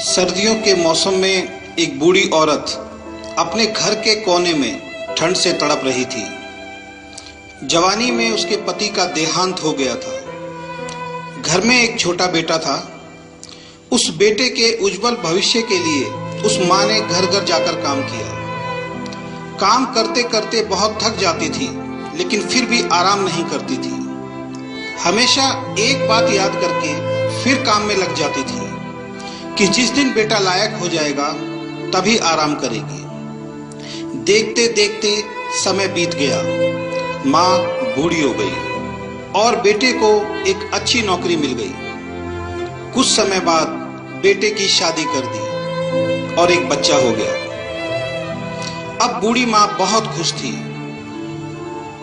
सर्दियों के मौसम में एक बूढ़ी औरत अपने घर के कोने में ठंड से तड़प रही थी। जवानी में उसके पति का देहांत हो गया था। घर में एक छोटा बेटा था। उस बेटे के उज्जवल भविष्य के लिए उस माँ ने घर घर जाकर काम किया। काम करते करते बहुत थक जाती थी, लेकिन फिर भी आराम नहीं करती थी। हमेशा एक बात याद करके फिर काम में लग जाती थी कि जिस दिन बेटा लायक हो जाएगा तभी आराम करेगी। देखते देखते समय बीत गया। माँ बूढ़ी हो गई और बेटे को एक अच्छी नौकरी मिल गई। कुछ समय बाद बेटे की शादी कर दी और एक बच्चा हो गया। अब बूढ़ी माँ बहुत खुश थी।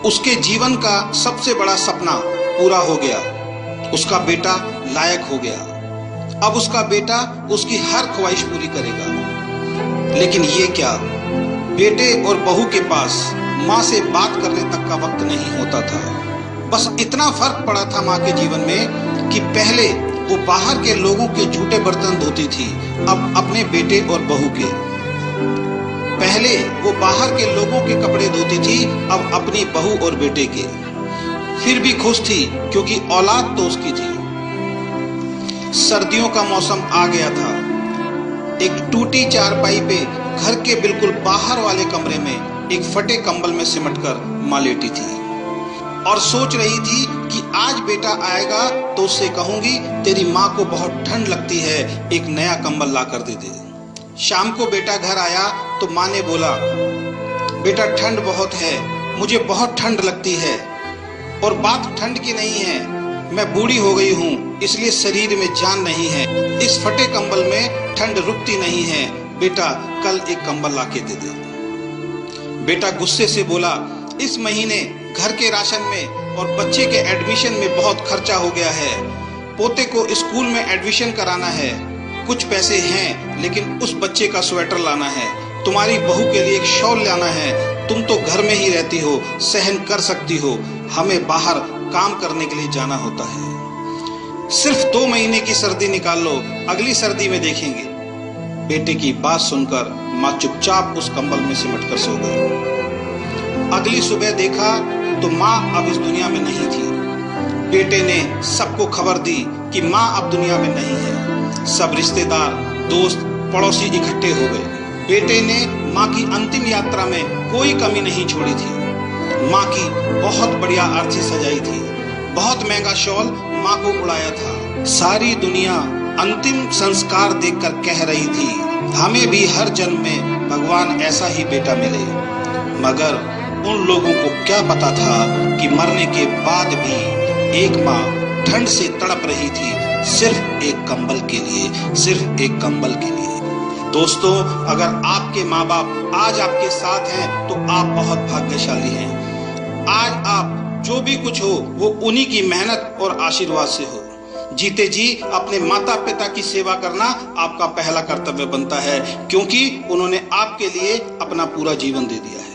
उसके जीवन का सबसे बड़ा सपना पूरा हो गया। उसका बेटा लायक हो गया। अब उसका बेटा उसकी हर ख्वाहिश पूरी करेगा। लेकिन ये क्या, बेटे और बहू के पास माँ से बात करने तक का वक्त नहीं होता था। बस इतना फर्क पड़ा था माँ के जीवन में कि पहले वो बाहर के लोगों के झूठे बर्तन धोती थी, अब अपने बेटे और बहू के। पहले वो बाहर के लोगों के कपड़े धोती थी, अब अपनी बहू और बेटे के। फिर भी खुश थी क्योंकि औलाद तो उसकी थी। सर्दियों का मौसम आ गया था। एक टूटी चारपाई पे घर के बिल्कुल बाहर वाले कमरे में एक फटे कंबल में सिमटकर माँ लेटी थी और सोच रही थी कि आज बेटा आएगा तो उससे कहूंगी तेरी माँ को बहुत ठंड लगती है, एक नया कंबल ला कर दे दे। शाम को बेटा घर आया तो माँ ने बोला, बेटा ठंड बहुत है, मुझे बहुत ठंड लगती है। और बात ठंड की नहीं है, मैं बूढ़ी हो गई हूँ इसलिए शरीर में जान नहीं है। इस फटे कंबल में ठंड रुकती नहीं है। बेटा कल एक कंबल ला के दे दे। बेटा गुस्से से बोला, इस महीने घर के राशन में और बच्चे के एडमिशन में बहुत खर्चा हो गया है। पोते को स्कूल में एडमिशन कराना है, कुछ पैसे हैं, लेकिन उस बच्चे का स्वेटर लाना है, तुम्हारी बहू के लिए एक शॉल लाना है। तुम तो घर में ही रहती हो, सहन कर सकती हो, हमें बाहर काम करने के लिए जाना होता है। सिर्फ 2 महीने की सर्दी निकाल लो, अगली सर्दी में देखेंगे। बेटे की बात सुनकर माँ चुपचाप उस कंबल में सिमटकर सो गई। अगली सुबह देखा तो माँ अब इस दुनिया में नहीं थी। बेटे ने सबको खबर दी कि माँ अब दुनिया में नहीं है। सब रिश्तेदार, दोस्त, पड़ोसी इकट्ठे हो गए। बेटे ने माँ की अंतिम यात्रा में कोई कमी नहीं छोड़ी थी। माँ की बहुत बढ़िया अर्थी सजाई थी, बहुत महंगा शॉल माँ को उड़ाया था। सारी दुनिया अंतिम संस्कार देखकर कह रही थी, हमें भी हर जन्म में भगवान ऐसा ही बेटा मिले। मगर उन लोगों को क्या पता था कि मरने के बाद भी एक माँ ठंड से तड़प रही थी, सिर्फ एक कंबल के लिए, सिर्फ एक कंबल के लिए। दोस्तों, अगर आपके माँ बाप आज आपके साथ हैं तो आप बहुत भाग्यशाली हैं। आज आप जो भी कुछ हो वो उन्हीं की मेहनत और आशीर्वाद से हो। जीते जी अपने माता पिता की सेवा करना आपका पहला कर्तव्य बनता है, क्योंकि उन्होंने आपके लिए अपना पूरा जीवन दे दिया है।